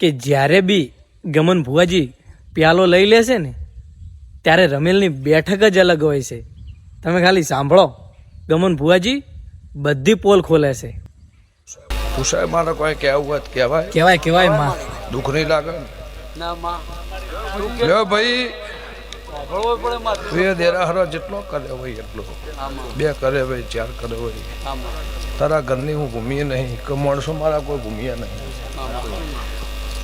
કે જ્યારે બી ગમન ભુવાજી પ્યાલો લઈ લેશે ને ત્યારે રમેલની બેઠક જ અલગ હોય છે. તમે ખાલી સાંભળો, ગમન ભુવાજી બધી પોલ ખોલે છે. પૂછાય મારે કોઈ કહેવું હોય કહેવાય. કહેવાય કહેવાય માં, દુઃખ નહીં લાગે ના માં લ્યો ભાઈ. બે દેરાહરો જેટલો કરે હોય એટલો, બે કરે હોય, ચાર કરે હોય. તારા ઘરની હું ભૂમિએ નહીં કે માણસો મારા કોઈ ભૂમિએ નહીં,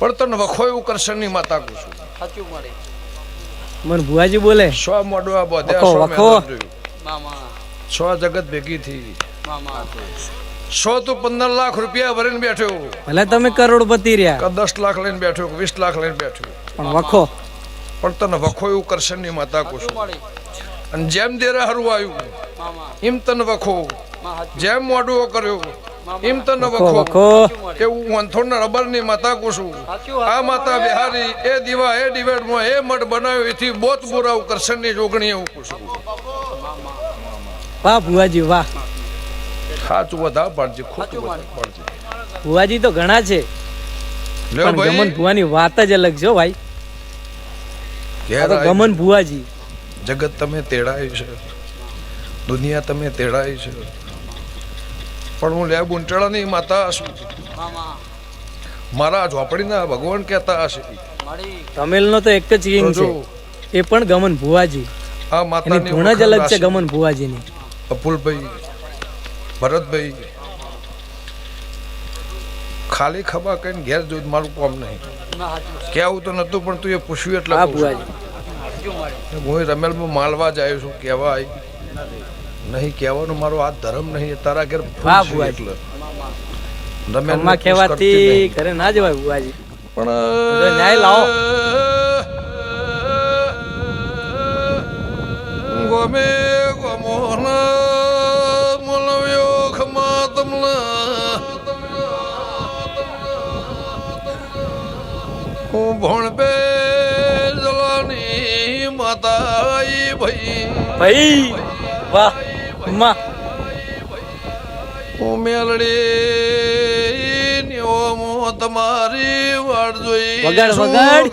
પણ તને વખો એવું કરશનની માતા કહું છું. સાચું મળે મન ભુવાજી બોલે સો મોડવા બધે વખો, સો વખો. મેદાન જોયું. મામા સો જગત ભેગી થઈ. મામા 100 તો 15 લાખ રૂપિયા ભરીને બેઠો, ભલે તમે કરોડપતિ રહ્યા કે 10 લાખ લઈને બેઠો, કે 20 લાખ લઈને બેઠો, પણ વખો પણ તને વખો એવું કરશનની માતા કહું છું. મળે અને જેમ દેરાહરું આવ્યું મામા એમ તને વખો, માં સાચું જેમ મોઢું કર્યો એમ તને વખો વખો. વખો એવું વંથોડના રબરની માતા કહું છું. આ માતા બિહારી એ દીવા એ ડિબેટમાં એ મઠ બનાવ્યો એથી બોત બોરાવ કરશનની જોગણી એવું કહું છું. વાહ ભુવાજી વાહ. સાચું વધારે પાડજે, ખોટું વધારે પાડજે. ભુવાજી તો ઘણા છે, લ્યો પણ ગમન ભાઈ, ભુવાની વાત જ અલગ છે હો ભાઈ. આ ઘેર તો આવી. ગમન ભુવાજી. જગત તમે તેડાય છે, દુનિયા તમે તેડાય છે, પણ હું લે બુંટળાની માતા છું. મામા મારા ઝોપડીના ભગવાન કહેતા હશે. મળી તમિલનો તો એક જ કિંગ તો છે, જો, એ પણ ગમન ભુવાજી. આ એની માતાની ધૂણ જ વખાણ અલગ છે રાશિ. ગમન ભુવાજીની. અપુલભાઈ, ભરતભાઈ, ખાલી ખભા કહીને ઘેર જોઈ મારું કામ નહીં. ના સાચું કહેવું તો નતું, પણ તું એ પૂછ્યું એટલે વાહ કહું છું. ભુવાજી. સાચું મળે હું રમેલમાં માલવા જ આવ્યો છું. કહેવાય નહીં, કહેવાનો મારો આ ધર્મ નહીં, એ તારા ઘેર ફૂલ વાહ છે ભુવાજી. એટલે મામા રમેલને અમ્મા ખુશ કરતી કહેવાથી નહીં. ઘરે ના જવાય ભુવાજી. પણ બધો ન્યાય લાવો. ગોમે ગોમોના મુલવ્યો ખમા તમલા હું ભણ પે જલાની માતાઈ ભાઈ ભાઈ વાહ અમ્મા. હું મેલડી નેવો તમારી વાડ જોઈ વગાડ, વગાડ.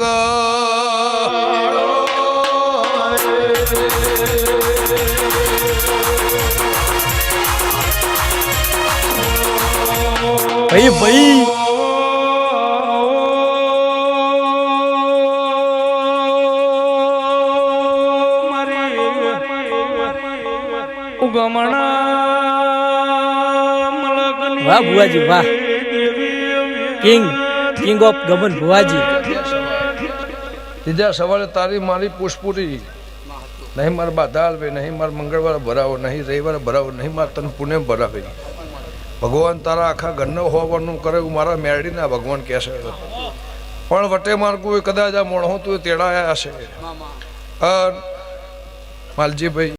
ભાઈ ભાઈ વાહ ભુવાજી વાહ. કિંગ ઓફ ગમન ભુવાજી. ત્રીજા સવારે તારી મારી પુષ્પુરી નહીં, મારે બાધા હાલવે નહીં, મારે મંગળવારે ભરાવો નહીં, રવિવારે ભરાવો નહીં, મારે તને પુણે ભરાવે. ભગવાન તારા આખા ઘરનો હોવાનું કરે એવું મારા મેરડીના ભગવાન કહેશે. પણ વટે માર્ગું કદાચ આ મોણો તું તેડાયા હશે. મામા માલજીભાઈ